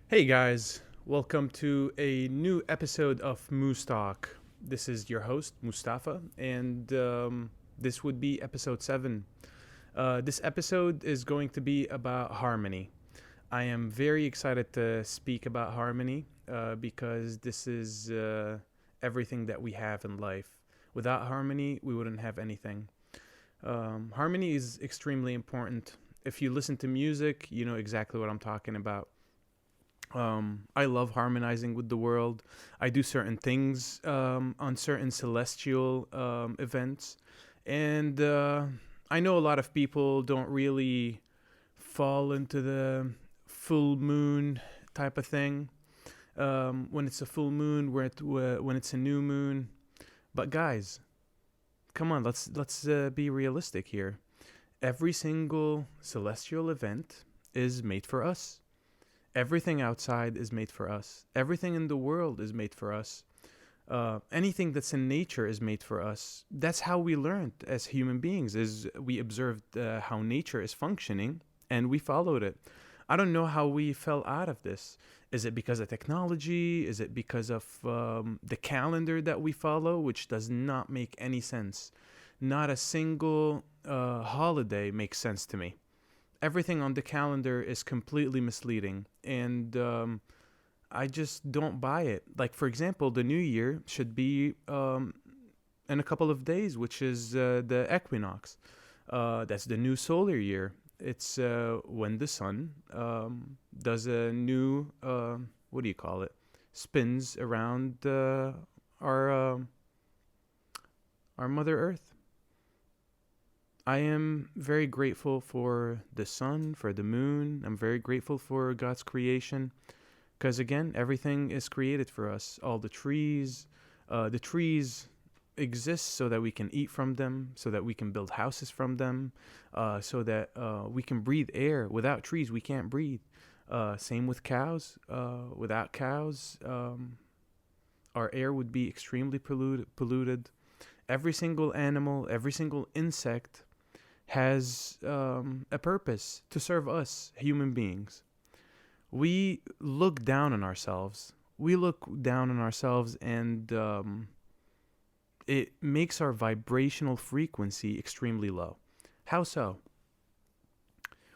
Hey guys, welcome to a new episode of Moose Talk. This is your host, Mustafa, and this would be episode 7. This episode is going to be about harmony. I am very excited to speak about harmony because this is everything that we have in life. Without harmony, we wouldn't have anything. Harmony is extremely important. If you listen to music, you know exactly what I'm talking about. I love harmonizing with the world. I do certain things on certain celestial events. And I know a lot of people don't really fall into the full moon type of thing. When it's a full moon, when it's a new moon. But guys, come on, let's be realistic here. Every single celestial event is made for us. Everything outside is made for us. Everything in the world is made for us. Anything that's in nature is made for us. That's how we learned as human beings. Is we observed how nature is functioning and we followed it. I don't know how we fell out of this. Is it because of technology? Is it because of the calendar that we follow, which does not make any sense? Not a single holiday makes sense to me. Everything on the calendar is completely misleading, and I just don't buy it. Like, for example, the new year should be in a couple of days, which is the equinox. That's the new solar year. It's when the sun does a new, what do you call it? Spins around our Mother Earth. I am very grateful for the sun, for the moon. I'm very grateful for God's creation. Because again, everything is created for us. All the trees exist so that we can eat from them, so that we can build houses from them, so that we can breathe air. Without trees, we can't breathe. Same with cows. Without cows, our air would be extremely polluted. Every single animal, every single insect has a purpose to serve us, human beings. We look down on ourselves. We look down on ourselves, and it makes our vibrational frequency extremely low. How so?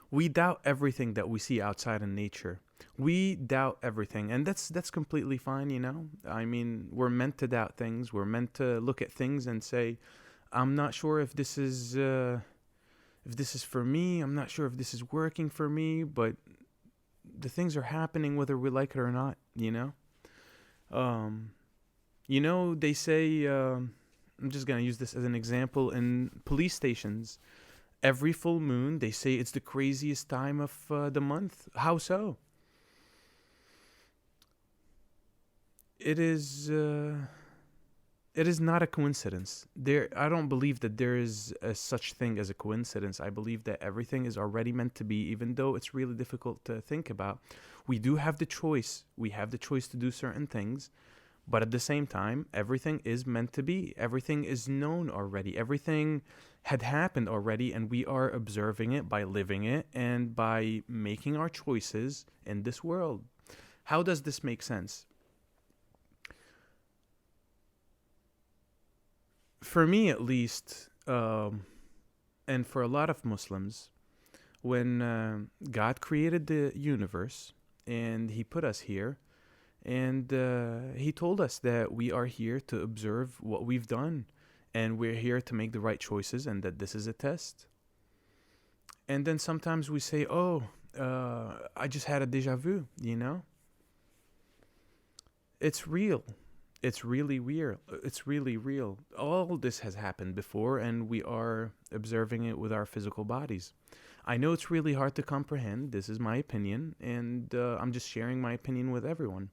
We doubt everything that we see outside in nature. We doubt everything, and that's completely fine, you know? I mean, we're meant to doubt things. We're meant to look at things and say, I'm not sure if this is for me. I'm not sure if this is working for me, but the things are happening whether we like it or not, you know? Um, they say, I'm just going to use this as an example in police stations. Every full moon, they say it's the craziest time of the month. How so? It is. It is not a coincidence. I don't believe that there is a such thing as a coincidence. I believe that everything is already meant to be, even though it's really difficult to think about. We do have the choice. We have the choice to do certain things, but at the same time, everything is meant to be. Everything is known already. Everything had happened already, and we are observing it by living it and by making our choices in this world. How does this make sense? For me, at least, and for a lot of Muslims, when God created the universe and He put us here, and He told us that we are here to observe what we've done, and we're here to make the right choices, and that this is a test. And then sometimes we say, "Oh, I just had a deja vu," you know? It's real. It's really weird. It's really real. All this has happened before, and we are observing it with our physical bodies. I know it's really hard to comprehend. This is my opinion, and I'm just sharing my opinion with everyone.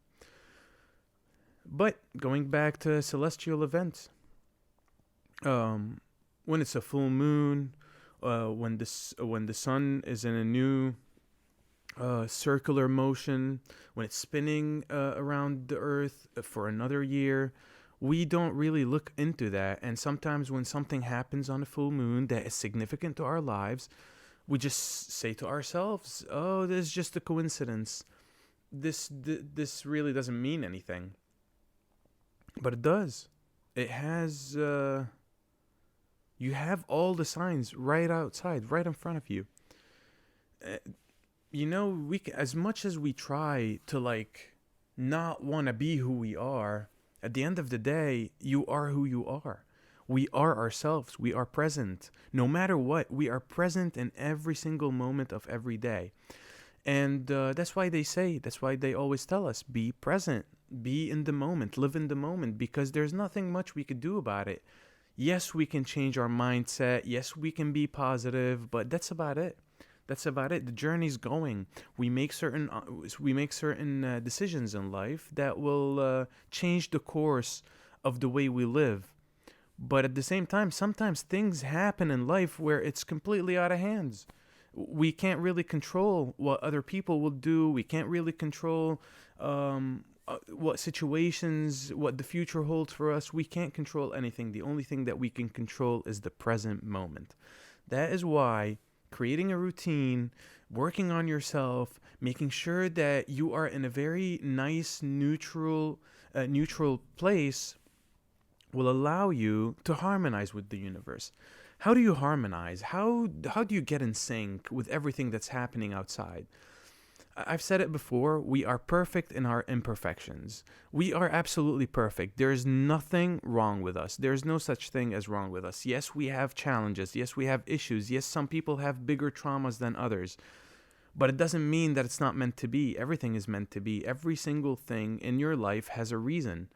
But going back to celestial events, um, when it's a full moon, when the sun is in a new circular motion, when it's spinning around the earth for another year, we don't really look into that. And sometimes when something happens on a full moon that is significant to our lives, we just say to ourselves, oh, this is just a coincidence. this really doesn't mean anything, but it does. It has. You have all the signs right outside, right in front of you. Uh, as much as we try to like not want to be who we are, at the end of the day, you are who you are. We are ourselves. We are present. No matter what, we are present in every single moment of every day. And that's why they always tell us, be present, be in the moment, live in the moment, because there's nothing much we could do about it. Yes, we can change our mindset. Yes, we can be positive, but that's about it. That's about it. The journey's going. We make certain decisions in life that will change the course of the way we live. But at the same time, sometimes things happen in life where it's completely out of hands. We can't really control what other people will do. We can't really control what situations, what the future holds for us. We can't control anything. The only thing that we can control is the present moment. That is why creating a routine, working on yourself, making sure that you are in a very nice, neutral place will allow you to harmonize with the universe. How do you harmonize? How do you get in sync with everything that's happening outside? I've said it before, we are perfect in our imperfections. We are absolutely perfect. There is nothing wrong with us. There's no such thing as wrong with us. Yes, we have challenges. Yes, we have issues. Yes, some people have bigger traumas than others. But it doesn't mean that it's not meant to be. Everything is meant to be. Every single thing in your life has a reason.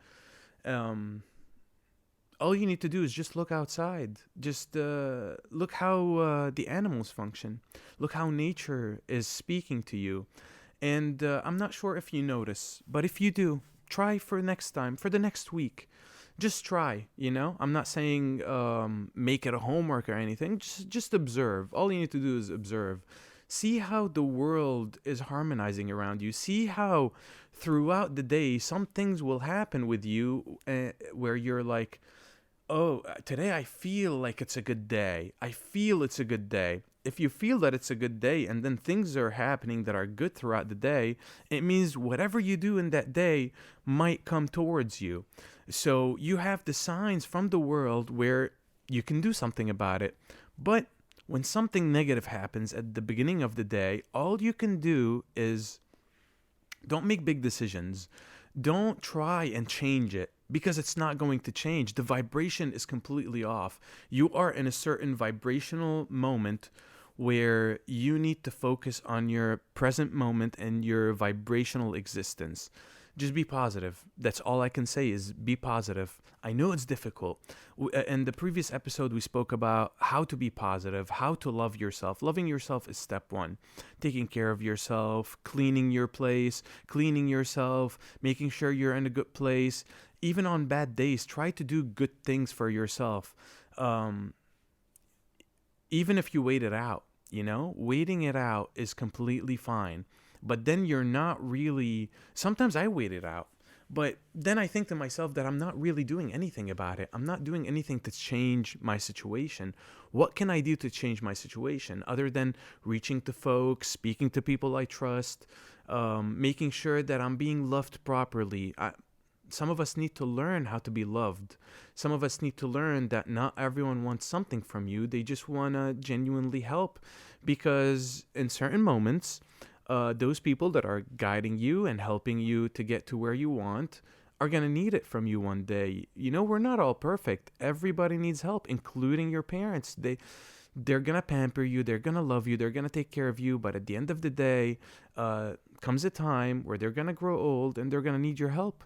All you need to do is just look outside. Just look how the animals function. Look how nature is speaking to you. And I'm not sure if you notice, but if you do, try for next time, for the next week. Just try, I'm not saying make it a homework or anything. Just observe. All you need to do is observe. See how the world is harmonizing around you. See how throughout the day some things will happen with you where you're like, oh, today I feel like it's a good day. I feel it's a good day. If you feel that it's a good day and then things are happening that are good throughout the day, it means whatever you do in that day might come towards you. So you have the signs from the world where you can do something about it. But when something negative happens at the beginning of the day, all you can do is don't make big decisions. Don't try and change it, because it's not going to change. The vibration is completely off. You are in a certain vibrational moment where you need to focus on your present moment and your vibrational existence. Just be positive. That's all I can say is be positive. I know it's difficult. In the previous episode, we spoke about how to be positive, how to love yourself. Loving yourself is step one. Taking care of yourself, cleaning your place, cleaning yourself, making sure you're in a good place. Even on bad days, try to do good things for yourself. Even if you wait it out, waiting it out is completely fine. But then you're not really, sometimes I wait it out. But then I think to myself that I'm not really doing anything about it. I'm not doing anything to change my situation. What can I do to change my situation other than reaching to folks, speaking to people I trust, making sure that I'm being loved properly? Some of us need to learn how to be loved. Some of us need to learn that not everyone wants something from you. They just want to genuinely help, because in certain moments, those people that are guiding you and helping you to get to where you want are going to need it from you one day. We're not all perfect. Everybody needs help, including your parents. They're going to pamper you. They're going to love you. They're going to take care of you. But at the end of the day, comes a time where they're going to grow old and they're going to need your help.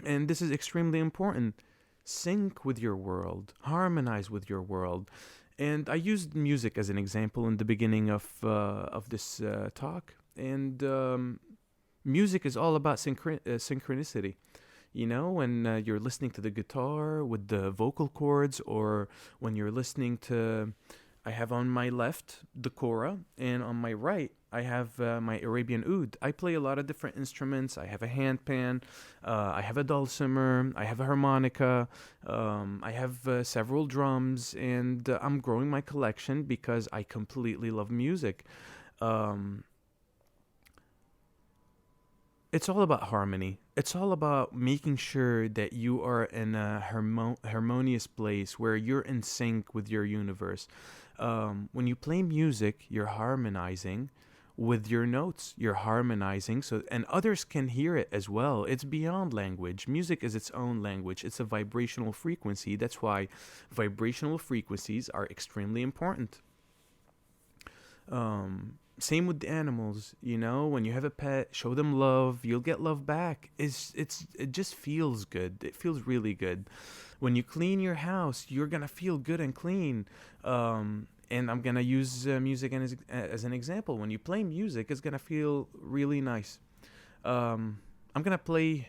And this is extremely important. Sync with your world. Harmonize with your world. And I used music as an example in the beginning of this talk. And music is all about synchronicity. When you're listening to the guitar with the vocal cords, or when you're listening to, I have on my left the kora, and on my right I have my Arabian oud. I play a lot of different instruments. I have a handpan, I have a dulcimer, I have a harmonica, I have several drums, and I'm growing my collection because I completely love music. it's all about harmony. It's all about making sure that you are in a harmonious place where you're in sync with your universe. When you play music, you're harmonizing with your notes. You're harmonizing so and others can hear it as well. It's beyond language. Music is its own language. It's a vibrational frequency. That's why vibrational frequencies are extremely important. Same with the animals, when you have a pet, show them love, you'll get love back. It just feels good. It feels really good. When you clean your house, you're gonna feel good and clean. And I'm gonna use music as an example. When you play music, it's gonna feel really nice. I'm gonna play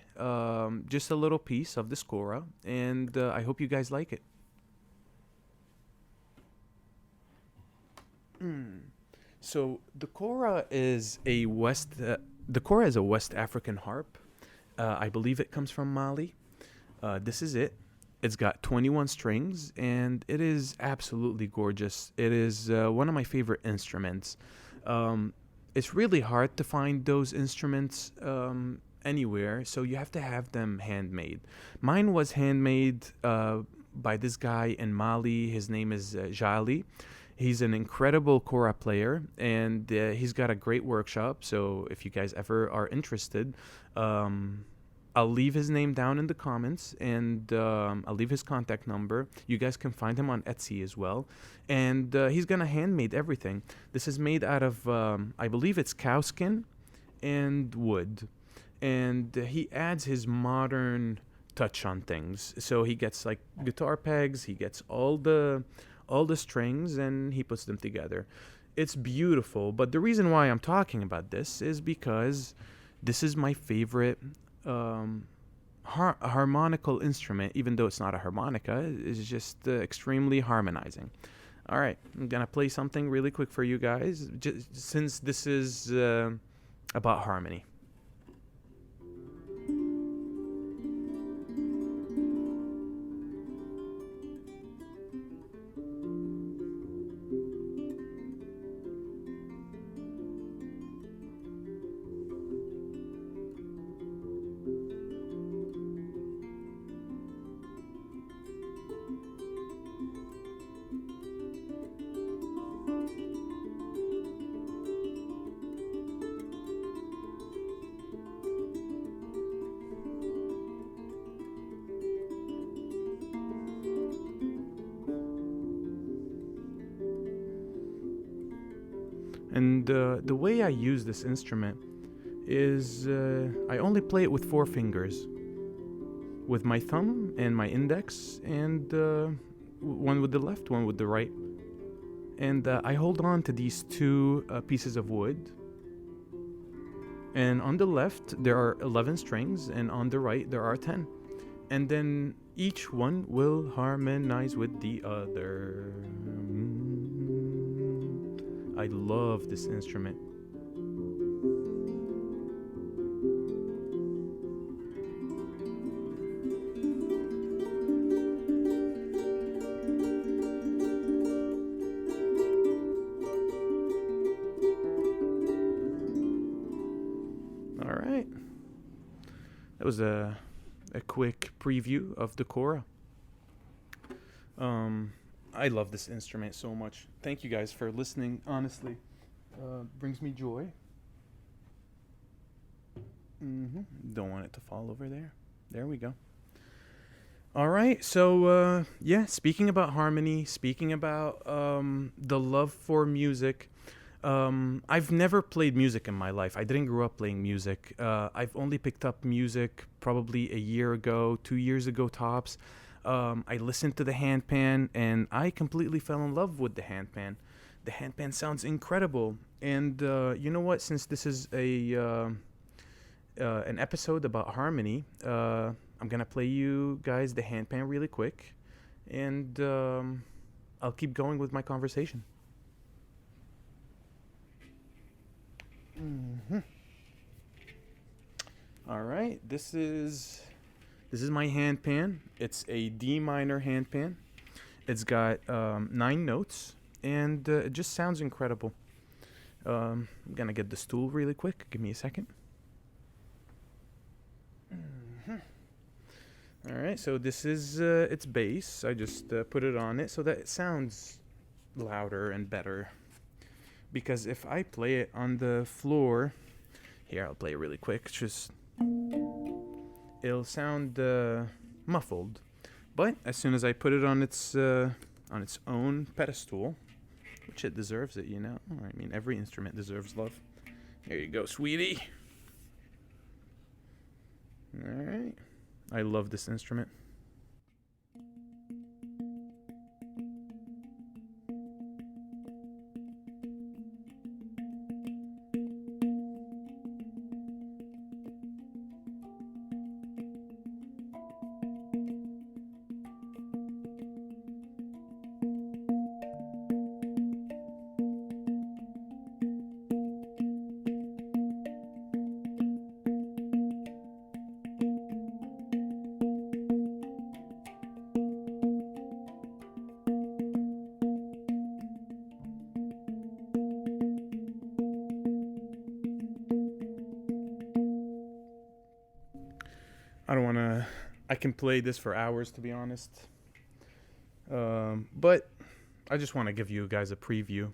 just a little piece of the Scora, and I hope you guys like it. So the kora is a West African harp. I believe it comes from Mali. This is it. It's got 21 strings, and it is absolutely gorgeous. It is one of my favorite instruments. It's really hard to find those instruments anywhere, so you have to have them handmade. Mine was handmade by this guy in Mali. His name is Jali. He's an incredible kora player, and he's got a great workshop. So if you guys ever are interested, I'll leave his name down in the comments, and I'll leave his contact number. You guys can find him on Etsy as well. And he's gonna handmade everything. This is made out of, I believe it's cow skin and wood. And he adds his modern touch on things. So he gets like guitar pegs, he gets all the strings, and he puts them together. It's beautiful, but the reason why I'm talking about this is because this is my favorite harmonical instrument. Even though it's not a harmonica, it's just extremely harmonizing. All right, I'm gonna play something really quick for you guys, just since this is about harmony. And the way I use this instrument is I only play it with 4 fingers, with my thumb and my index, and one with the left, one with the right. And I hold on to these two pieces of wood. And on the left, there are 11 strings, and on the right, there are 10. And then each one will harmonize with the other. I love this instrument. All right. That was a quick preview of the kora. I love this instrument so much. Thank you guys for listening. Honestly, brings me joy. Don't want it to fall over there. There we go. All right. So, speaking about harmony, speaking about the love for music. I've never played music in my life. I didn't grow up playing music. I've only picked up music probably a year ago, 2 years ago tops. I listened to the handpan, and I completely fell in love with the handpan. The handpan sounds incredible. And you know what? Since this is an episode about harmony, I'm gonna play you guys the handpan really quick, and I'll keep going with my conversation. All right, this is my handpan. It's a D minor handpan. It's got 9 notes, and it just sounds incredible. I'm gonna get the stool really quick. Give me a second. All right, so this is its bass. I just put it on it so that it sounds louder and better. Because if I play it on the floor, here I'll play it really quick. Just it'll sound muffled. But as soon as I put it on its own pedestal, which it deserves it, you know. I mean, every instrument deserves love. Here you go, sweetie. All right. I love this instrument. I don't want to. I can play this for hours, to be honest. But I just want to give you guys a preview.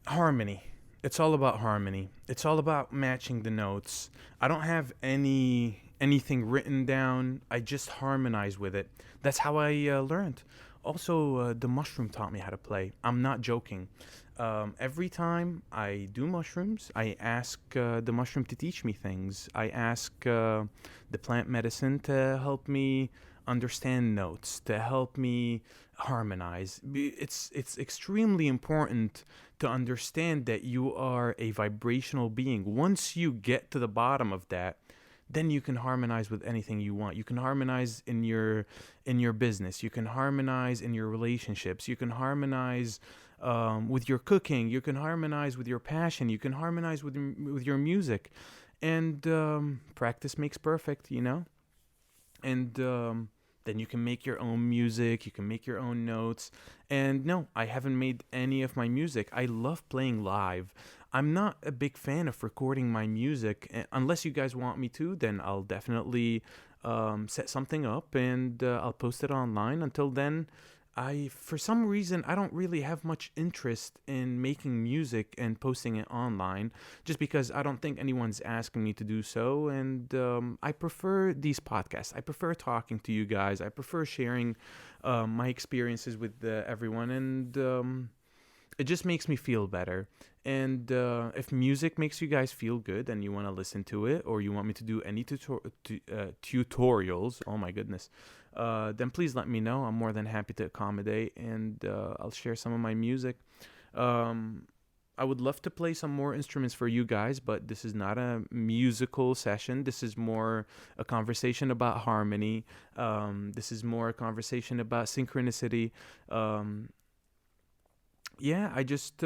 Harmony. It's all about harmony. It's all about matching the notes. I don't have anything written down. I just harmonize with it. That's how I learned. Also, the mushroom taught me how to play. I'm not joking. Every time I do mushrooms, I ask the mushroom to teach me things. I ask the plant medicine to help me understand notes, to help me harmonize. It's extremely important to understand that you are a vibrational being. Once you get to the bottom of that, then you can harmonize with anything you want. You can harmonize in your business. You can harmonize in your relationships. You can harmonize with your cooking. You can harmonize with your passion. You can harmonize with your music, and practice makes perfect. You know, and then you can make your own music. You can make your own notes. And no, I haven't made any of my music. I love playing live. I'm not a big fan of recording my music. Unless you guys want me to, then I'll definitely set something up and I'll post it online. Until then, for some reason, I don't really have much interest in making music and posting it online, just because I don't think anyone's asking me to do so. And I prefer these podcasts. I prefer talking to you guys. I prefer sharing my experiences with everyone. And it just makes me feel better. And if music makes you guys feel good and you want to listen to it, or you want me to do any tutorials, oh my goodness, then please let me know. I'm more than happy to accommodate, and I'll share some of my music. I would love to play some more instruments for you guys, but this is not a musical session. This is more a conversation about harmony. This is more a conversation about synchronicity. Yeah, I just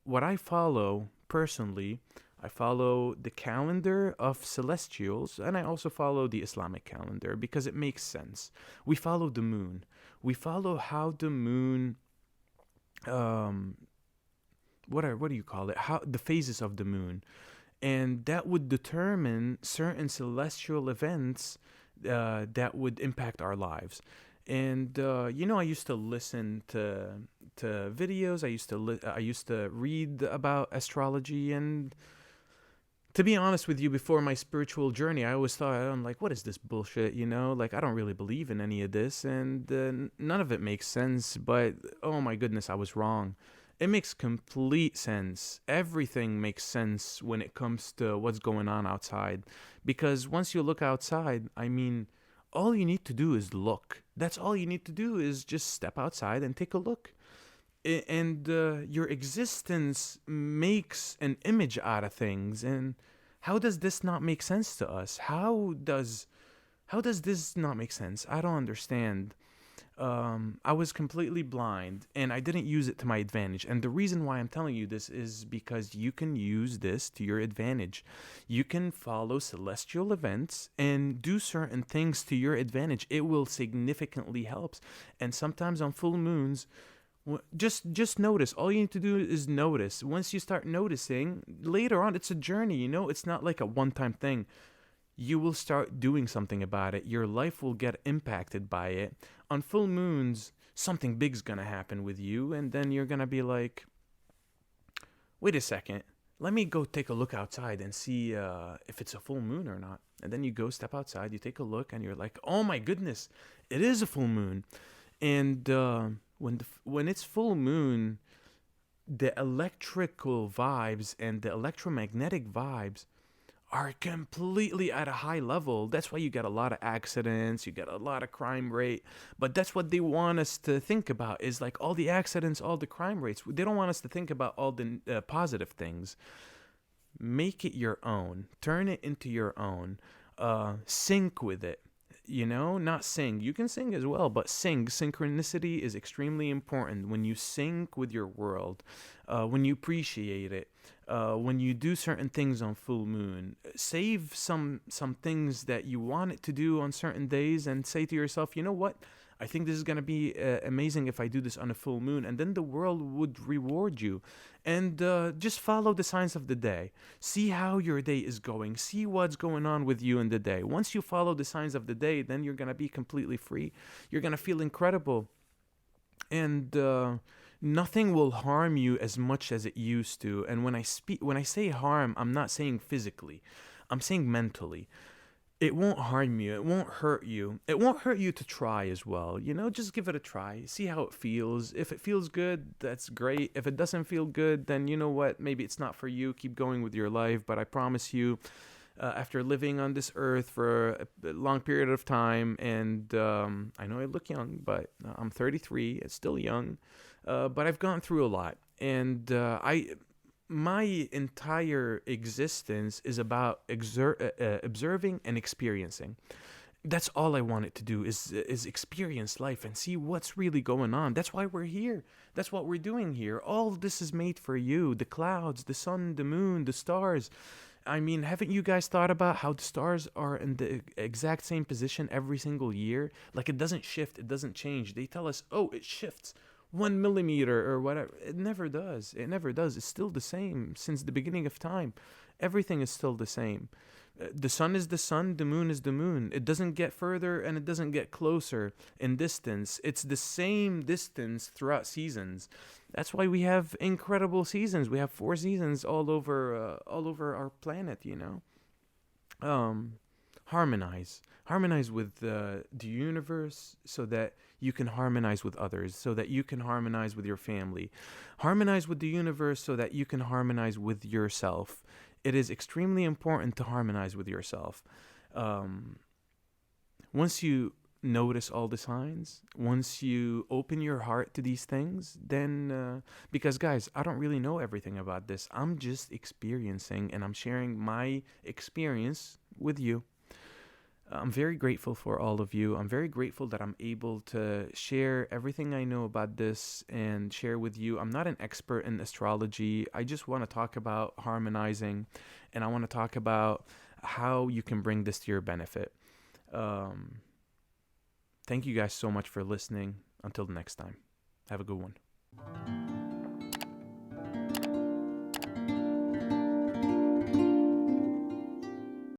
what I follow personally, I follow the calendar of celestials, and I also follow the Islamic calendar because it makes sense. We follow the moon. We follow how the moon what do you call it? How the phases of the moon. And that would determine certain celestial events that would impact our lives. And I used to listen to videos. I used to read about astrology, and to be honest with you, before my spiritual journey, I always thought, I'm like, what is this bullshit? Like, I don't really believe in any of this, and none of it makes sense. But oh my goodness, I was wrong. It makes complete sense. Everything makes sense when it comes to what's going on outside, because once you look outside, I mean, all you need to do is look. That's all you need to do, is just step outside and take a look. And your existence makes an image out of things. And how does this not make sense to us? How does this not make sense? I don't understand. I was completely blind, and I didn't use it to my advantage. And the reason why I'm telling you this is because you can use this to your advantage. You can follow celestial events and do certain things to your advantage. It will significantly help. And sometimes on full moons, Just notice. All you need to do is notice. Once you start noticing, later on, it's a journey. It's not like a one-time thing. You will start doing something about it. Your life will get impacted by it. On full moons, something big's gonna happen with you, and then you're gonna be like, wait a second, let me go take a look outside and see if it's a full moon or not. And then you go step outside, you take a look, and you're like, oh my goodness, it is a full moon. And when it's full moon, the electrical vibes and the electromagnetic vibes are completely at a high level. That's why you get a lot of accidents, you get a lot of crime rate. But that's what they want us to think about, is like all the accidents, all the crime rates. They don't want us to think about all the positive things. Make it your own. Turn it into your own. Sync with it. Not sing. You can sing as well, but sing. Synchronicity is extremely important. When you sync with your world, when you appreciate it, when you do certain things on full moon, save some things that you want it to do on certain days, and say to yourself, you know what? I think this is going to be amazing if I do this on a full moon, and then the world would reward you. And just follow the signs of the day. See how your day is going. See what's going on with you in the day. Once you follow the signs of the day, then you're going to be completely free. You're going to feel incredible. And nothing will harm you as much as it used to. And when I say harm, I'm not saying physically. I'm saying mentally. It won't harm you. It won't hurt you. It won't hurt you to try as well. Just give it a try. See how it feels. If it feels good, that's great. If it doesn't feel good, then you know what? Maybe it's not for you. Keep going with your life. But I promise you, after living on this earth for a long period of time, and I know I look young, but I'm 33. It's still young. But I've gone through a lot. And my entire existence is about observing and experiencing. That's all I want it to do is experience life and see what's really going on. That's why we're here. That's what we're doing here. All this is made for you. The clouds, the sun, the moon, the stars. I mean, haven't you guys thought about how the stars are in the exact same position every single year? Like, it doesn't shift, it doesn't change. They tell us, oh, it shifts 1 millimeter or whatever. It never does. It never does. It's still the same since the beginning of time. Everything is still the same. The sun is the sun, the moon is the moon. It doesn't get further and it doesn't get closer in distance. It's the same distance throughout seasons. That's why we have incredible seasons. We have 4 seasons all over our planet, harmonize with the universe, so that you can harmonize with others, so that you can harmonize with your family. Harmonize with the universe so that you can harmonize with yourself. It is extremely important to harmonize with yourself. Once you notice all the signs, once you open your heart to these things, then because guys, I don't really know everything about this. I'm just experiencing, and I'm sharing my experience with you. I'm very grateful for all of you. I'm very grateful that I'm able to share everything I know about this and share with you. I'm not an expert in astrology. I just want to talk about harmonizing, and I want to talk about how you can bring this to your benefit. Thank you guys so much for listening. Until the next time, have a good one.